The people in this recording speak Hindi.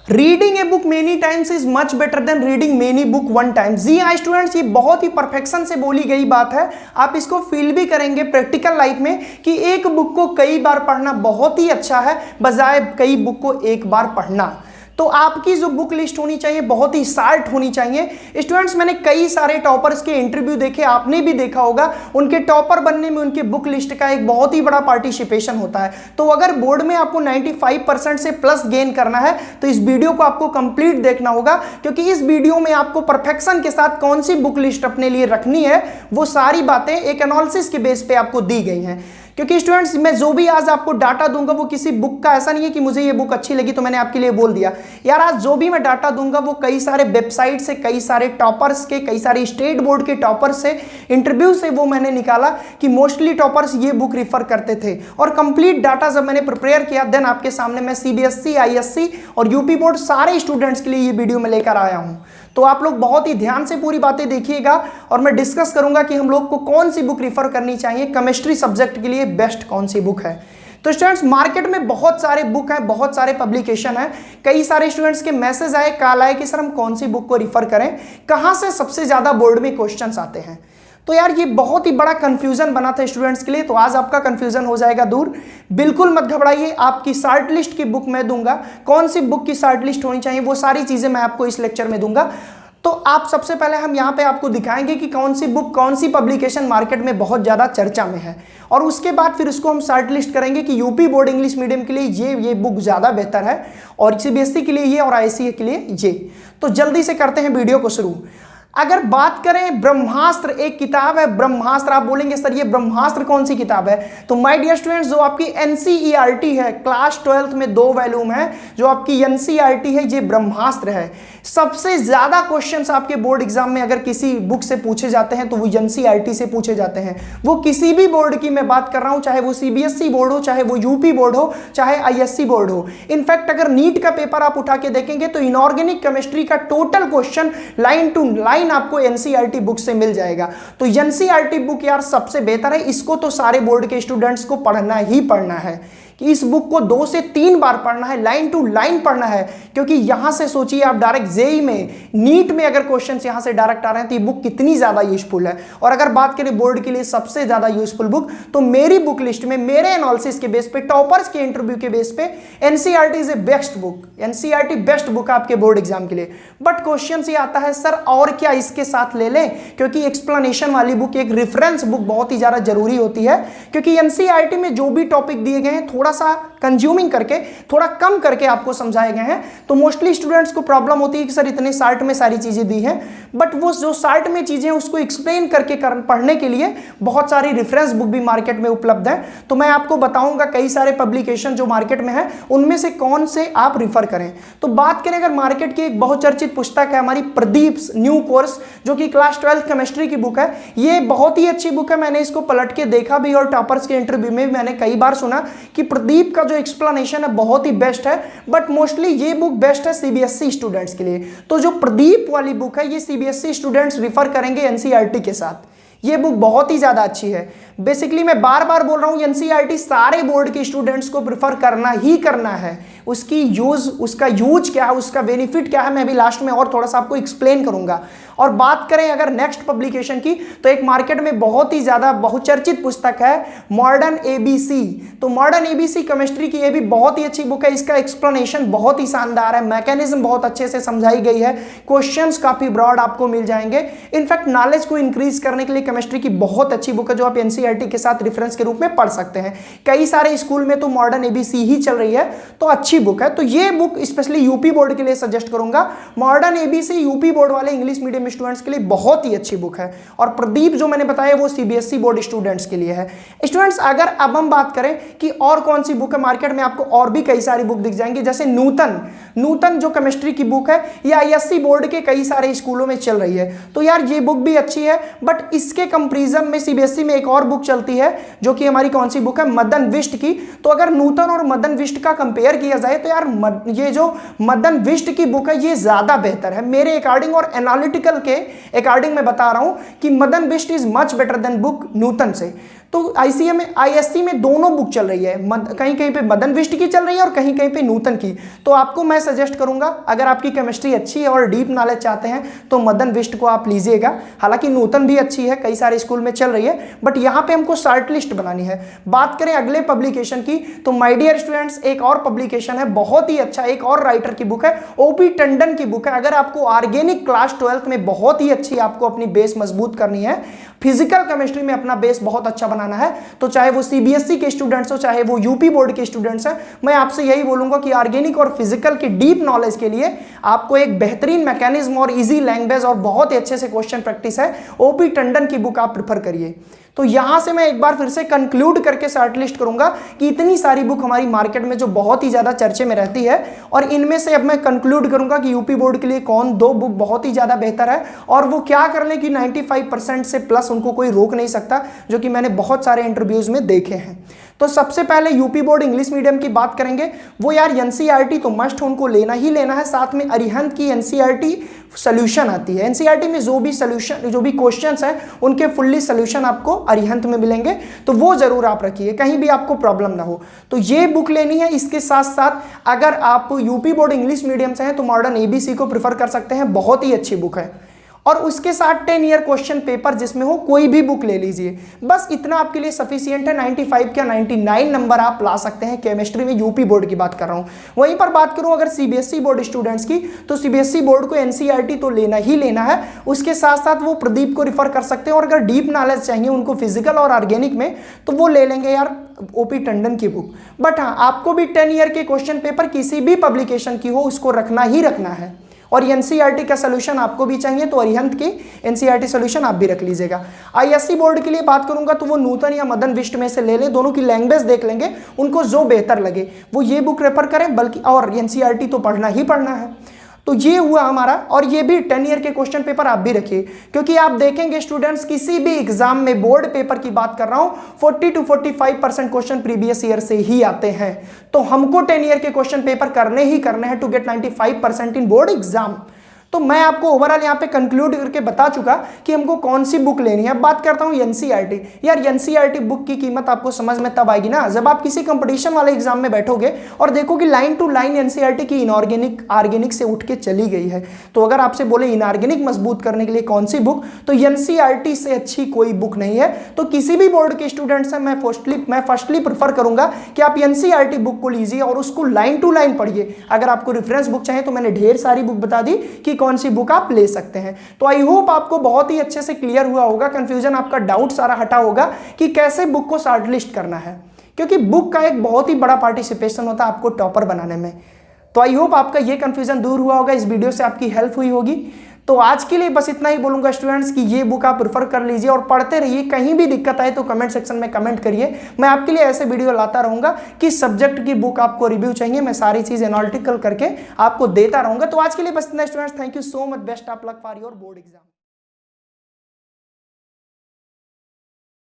Reading a book many times is much better than reading many book one time. जी हाँ स्टूडेंट्स, ये बहुत ही परफेक्शन से बोली गई बात है। आप इसको फील भी करेंगे प्रैक्टिकल लाइफ में कि एक बुक को कई बार पढ़ना बहुत ही अच्छा है बजाय कई बुक को एक बार पढ़ना। तो आपकी जो बुक लिस्ट होनी चाहिए बहुत ही शार्ट होनी चाहिए। स्टूडेंट्स, मैंने कई सारे टॉपर्स के इंटरव्यू देखे, आपने भी देखा होगा। उनके टॉपर बनने में उनके बुक लिस्ट का एक बहुत ही बड़ा पार्टिसिपेशन होता है। तो अगर बोर्ड में आपको 95% से प्लस गेन करना है तो इस वीडियो को आपको कंप्लीट देखना होगा, क्योंकि इस वीडियो में आपको परफेक्शन के साथ कौन सी बुक लिस्ट अपने लिए रखनी है वो सारी बातें एक एनालिसिस के बेस पे आपको दी गई हैं। क्योंकि स्टूडेंट्स, मैं जो भी आज आपको डाटा दूंगा वो किसी बुक का ऐसा नहीं है कि मुझे ये बुक अच्छी लगी तो मैंने आपके लिए बोल दिया। यार, आज जो भी मैं डाटा दूंगा वो कई सारे वेबसाइट से, कई सारे टॉपर्स के, कई सारे स्टेट बोर्ड के टॉपर्स से, इंटरव्यू से वो मैंने निकाला कि मोस्टली टॉपर्स ये बुक रिफर करते थे। और कंप्लीट डाटा जब मैंने प्रिपेयर किया देन आपके सामने मैं सीबीएसई, आईएससी और यूपी बोर्ड सारे स्टूडेंट्स के लिए ये वीडियो में लेकर आया हूँ। तो आप लोग बहुत ही ध्यान से पूरी बातें देखिएगा और मैं डिस्कस करूंगा कि हम लोग को कौन सी बुक रिफर करनी चाहिए, केमिस्ट्री सब्जेक्ट के लिए बेस्ट कौन सी बुक है। तो स्टूडेंट्स, मार्केट में बहुत सारे बुक हैं, बहुत सारे पब्लिकेशन हैं। कई सारे स्टूडेंट्स के मैसेज आए, कॉल आए कि सर हम कौन सी बुक को रिफर करें, कहाँ से सबसे ज़्यादा बोर्ड में क्वेश्चंस आते हैं। तो यार, ये बहुत ही बड़ा कंफ्यूजन बना था स्टूडेंट्स के लिए। तो आज आपका कंफ्यूजन हो जाएगा दूर। बिल्कुल मत घबराइए, आपकी शार्ट लिस्ट की बुक मैं दूंगा। कौन सी बुक की शार्ट लिस्ट होनी चाहिए वो सारी चीज़ें मैं आपको इस लेक्चर में दूंगा। तो आप सबसे पहले हम यहाँ पे आपको दिखाएंगे कि कौन सी बुक, कौन सी पब्लिकेशन मार्केट में बहुत ज़्यादा चर्चा में है, और उसके बाद फिर उसको हम शार्ट लिस्ट करेंगे कि यूपी बोर्ड इंग्लिश मीडियम के लिए ये बुक ज़्यादा बेहतर है, और सीबीएसई के लिए ये, और आईएससी के लिए ये। तो जल्दी से करते हैं वीडियो को शुरू। अगर बात करें ब्रह्मास्त्र, एक किताब है ब्रह्मास्त्र। आप बोलेंगे सर ये ब्रह्मास्त्र कौन सी किताब है? तो माय डियर स्टूडेंट्स, जो आपकी एनसीईआरटी है, क्लास 12th में 2 वॉल्यूम है, जो आपकी एनसीईआरटी है, ये ब्रह्मास्त्र है। सबसे ज्यादा क्वेश्चंस आपके बोर्ड एग्जाम में अगर किसी बुक से पूछे जाते हैं तो वो एनसीईआरटी से पूछे जाते हैं। वो किसी भी बोर्ड की मैं बात कर रहा हूं, चाहे वो सीबीएसई बोर्ड हो, चाहे वो यूपी बोर्ड हो, चाहे आईएससी बोर्ड हो। इनफैक्ट अगर नीट का पेपर आप उठा के देखेंगे तो इनऑर्गेनिक केमिस्ट्री का total question line to line आपको एनसीईआरटी बुक से मिल जाएगा। तो एनसीईआरटी बुक यार सबसे बेहतर है। इसको तो सारे बोर्ड के स्टूडेंट्स को पढ़ना ही पढ़ना है कि इस बुक को 2 से 3 बार पढ़ना है, लाइन टू लाइन पढ़ना है। क्योंकि यहां से सोचिए आप डायरेक्ट जेईई में, नीट में अगर क्वेश्चंस यहां से डायरेक्ट आ रहे हैं तो ये बुक कितनी ज्यादा यूजफुल है। और अगर बात करें बोर्ड के लिए सबसे ज्यादा यूजफुल बुक, तो मेरी बुक लिस्ट में, मेरे एनालिसिस के बेस पे, टॉपर्स के इंटरव्यू के बेस पे, NCERT is a best book. NCERT best book है आपके बोर्ड एग्जाम के लिए। बट क्वेश्चन ये आता है सर और क्या इसके साथ ले लें, क्योंकि एक्सप्लेनेशन वाली बुक, एक रेफरेंस बुक बहुत ही ज्यादा जरूरी होती है। क्योंकि एनसीईआरटी में जो भी टॉपिक दिए गए हैं थोड़ा सा कंज्यूमिंग करके, थोड़ा कम करके आपको समझाए गए हैं। तो मोस्टली स्टूडेंट्स को प्रॉब्लम होती है कि सर इतने शार्ट में सारी चीजें दी हैं, बट वो जो शार्ट में चीजें उसको एक्सप्लेन करके पढ़ने के लिए बहुत सारी रेफरेंस बुक भी मार्केट में उपलब्ध है। तो मैं आपको बताऊंगा कई सारे पब्लिकेशन जो मार्केट में है उनमें से कौन से आप रिफर करें। तो बात करें अगर मार्केट की एक बहुत चर्चित पुस्तक है हमारी प्रदीप न्यू कोर्स, जो कि क्लास 12 केमिस्ट्री की बुक है। ये बहुत ही अच्छी बुक है, मैंने इसको पलट के देखा भी और टॉपर्स के इंटरव्यू में मैंने कई बार सुना कि प्रदीप का जो एक्सप्लेनेशन है बहुत ही बेस्ट है। बट मोस्टली ये बुक बेस्ट है सीबीएसई स्टूडेंट्स के लिए। तो जो प्रदीप वाली बुक है ये सीबीएसई स्टूडेंट्स रिफर करेंगे एनसीईआरटी के साथ। ये बुक बहुत ही ज्यादा अच्छी है। बेसिकली मैं बार बार बोल रहा हूं, एनसीईआरटी सारे बोर्ड के स्टूडेंट्स को प्रेफर करना ही करना है। उसका यूज क्या है, उसका बेनिफिट क्या है, मैं भी लास्ट में और थोड़ा सा आपको एक्सप्लेन करूंगा। और बात करें अगर नेक्स्ट पब्लिकेशन की, तो एक मार्केट में बहुत ही ज्यादा बहुचर्चित पुस्तक है मॉडर्न एबीसी। तो मॉडर्न एबीसी केमिस्ट्री की ये भी बहुत ही अच्छी बुक है। इसका एक्सप्लेनेशन बहुत ही शानदार है, मैकेनिज्म बहुत अच्छे से समझाई गई है, क्वेश्चंस काफी ब्रॉड आपको मिल जाएंगे। इनफैक्ट नॉलेज को इंक्रीज करने के लिए केमिस्ट्री की बहुत अच्छी बुक है, जो आप एनसीईआरटी के साथ रेफरेंस के रूप में पढ़ सकते हैं। कई सारे स्कूल में तो मॉडर्न एबीसी ही चल रही है, तो अच्छी बुक है। तो ये बुक स्पेशली यूपी बोर्ड के लिए सजेस्ट करूंगा। मॉडर्न एबीसी यूपी बोर्ड वाले इंग्लिश मीडियम स्टूडेंट्स के लिए बहुत ही अच्छी बुक है। और प्रदीप जो मैंने बताया वो सीबीएसई बोर्ड स्टूडेंट्स के लिए है। स्टूडेंट्स, अगर अब हम बात करें कि और कौन सी बुक है मार्केट में, आपको और भी कई सारी बुक दिख जाएंगी। जैसे नूतन जो केमिस्ट्री की बुक है, ये आईएससी बोर्ड के कई सारे स्कूलों में चल रही है। तो यार ये बुक भी अच्छी है। बट इसके कंपेरिजन में सीबीएसई में एक और बुक चलती है जो कि हमारी कौन सी बुक है, मदन विष्ट की। तो अगर नूतन और मदन विष्ट का कंपेयर किया जाए तो यार ये जो मदन विष्ट की बुक है ये ज्यादा बेहतर है मेरे अकॉर्डिंग। और एनालिटिकल के अकॉर्डिंग मैं बता रहा हूं कि Madan Visht is much better than book Nutan से। तो आईएससी में दोनों बुक चल रही है, कहीं कहीं पे मदन बिष्ट की चल रही है और कहीं कहीं पे नूतन की। तो आपको मैं सजेस्ट करूंगा, अगर आपकी केमिस्ट्री अच्छी है और डीप नॉलेज चाहते हैं तो मदन बिष्ट को आप लीजिएगा। हालांकि नूतन भी अच्छी है, कई सारे स्कूल में चल रही है, बट यहाँ पे हमको शॉर्ट लिस्ट बनानी है। बात करें अगले पब्लिकेशन की, तो माय डियर स्टूडेंट्स एक और पब्लिकेशन है, बहुत ही अच्छा, एक और राइटर की बुक है, ओपी टंडन की बुक है। अगर आपको ऑर्गेनिक क्लास 12th में बहुत ही अच्छी, आपको अपनी बेस मजबूत करनी है, फिजिकल केमिस्ट्री में अपना बेस बहुत अच्छा बनाना है, तो चाहे वो सीबीएसई के स्टूडेंट्स हो चाहे वो यूपी बोर्ड के स्टूडेंट्स हैं, मैं आपसे यही बोलूंगा कि ऑर्गेनिक और फिजिकल की डीप नॉलेज के लिए आपको एक बेहतरीन मैकेनिज्म और इजी लैंग्वेज और बहुत ही अच्छे से क्वेश्चन प्रैक्टिस है, ओपी टंडन की बुक आप प्रेफर करिए। तो यहां से मैं एक बार फिर से कंक्लूड करके शॉर्ट लिस्ट करूंगा कि इतनी सारी बुक हमारी मार्केट में जो बहुत ही ज्यादा चर्चे में रहती है, और इनमें से अब मैं कंक्लूड करूंगा कि यूपी बोर्ड के लिए कौन 2 बुक बहुत ही ज्यादा बेहतर है और वो क्या कर लें कि 95% से प्लस उनको कोई रोक नहीं सकता, जो कि मैंने बहुत सारे इंटरव्यूज में देखे हैं। तो सबसे पहले यूपी बोर्ड इंग्लिश मीडियम की बात करेंगे, वो यार एनसीईआरटी तो मस्ट उनको लेना ही लेना है, साथ में अरिहंत की एनसीईआरटी सोल्यूशन आती है। एनसीईआरटी में जो भी क्वेश्चंस हैं उनके फुल्ली सोल्यूशन आपको अरिहंत में मिलेंगे, तो वो जरूर आप रखिए, कहीं भी आपको प्रॉब्लम ना हो। तो ये बुक लेनी है। इसके साथ साथ अगर आप यूपी बोर्ड इंग्लिश मीडियम से हैं तो मॉडर्न एबीसी को प्रेफर कर सकते हैं, बहुत ही अच्छी बुक है। और उसके साथ 10 ईयर क्वेश्चन पेपर जिसमें हो कोई भी बुक ले लीजिए, बस इतना आपके लिए सफिशियंट है। 95 या 99 नंबर आप ला सकते हैं केमिस्ट्री में, यूपी बोर्ड की बात कर रहा हूं। वहीं पर बात करूं अगर सीबीएसई बोर्ड स्टूडेंट्स की, तो सीबीएसई बोर्ड को एनसीईआरटी तो लेना ही लेना है, उसके साथ साथ वो प्रदीप को रिफर कर सकते हैं। और अगर डीप नॉलेज चाहिए उनको फिजिकल और ऑर्गेनिक में, तो वो ले लेंगे यार ओपी टंडन की बुक। बट हाँ, आपको भी 10 ईयर के क्वेश्चन पेपर किसी भी पब्लिकेशन की हो उसको रखना ही रखना है। और एनसीईआरटी का सोल्यूशन आपको भी चाहिए तो अरिहंत की एनसीईआरटी सोल्यूशन आप भी रख लीजिएगा। आईएससी बोर्ड के लिए बात करूंगा तो वो नूतन या मदन बिष्ट में से ले लें, दोनों की लैंग्वेज देख लेंगे, उनको जो बेहतर लगे वो ये बुक रेफर करें, बल्कि और एनसीईआरटी तो पढ़ना ही पढ़ना है। तो ये हुआ हमारा, और ये भी 10 ईयर के क्वेश्चन पेपर आप भी रखिए, क्योंकि आप देखेंगे स्टूडेंट्स किसी भी एग्जाम में, बोर्ड पेपर की बात कर रहा हूं, 40 to 45% क्वेश्चन प्रीवियस ईयर से ही आते हैं। तो हमको 10 ईयर के क्वेश्चन पेपर करने ही करने हैं to get 95% in board exam. तो मैं आपको ओवरऑल यहाँ पे कंक्लूड करके बता चुका कि हमको कौन सी बुक लेनी है। अब बात करता हूँ एनसीईआरटी। यार एनसीईआरटी बुक की कीमत आपको समझ में तब आएगी ना जब आप किसी कंपटीशन वाले एग्जाम में बैठोगे और देखो कि लाइन टू लाइन एनसीईआरटी की इनऑर्गेनिक ऑर्गेनिक से उठ के चली गई है। तो अगर आपसे बोले इनऑर्गेनिक मजबूत करने के लिए कौन सी बुक, तो एनसीईआरटी से अच्छी कोई बुक नहीं है। तो किसी भी बोर्ड के स्टूडेंट से मैं फर्स्टली प्रेफर करूंगा कि आप एनसीईआरटी बुक को लीजिए और उसको लाइन टू लाइन पढ़िए। अगर आपको रेफरेंस बुक चाहिए तो मैंने ढेर सारी बुक बता दी कि कौन सी बुक आप ले सकते हैं। तो आई होप आपको बहुत ही अच्छे से क्लियर हुआ होगा, कंफ्यूजन आपका डाउट सारा हटा होगा कि कैसे बुक को शॉर्ट लिस्ट करना है, क्योंकि बुक का एक बहुत ही बड़ा पार्टिसिपेशन होता है आपको टॉपर बनाने में। तो आई होप आपका ये कंफ्यूजन दूर हुआ होगा, इस वीडियो से आपकी हेल्प हुई होगी। तो आज के लिए बस इतना ही बोलूंगा स्टूडेंट्स कि ये बुक आप प्रेफर कर लीजिए और पढ़ते रहिए। कहीं भी दिक्कत आए तो कमेंट सेक्शन में कमेंट करिए, मैं आपके लिए ऐसे वीडियो लाता रहूंगा। किस सब्जेक्ट की बुक आपको रिव्यू चाहिए मैं सारी चीज एनालिटिकल करके आपको देता रहूंगा। तो आज के लिए बस इतना students, thank you so much, best of luck for your board exam.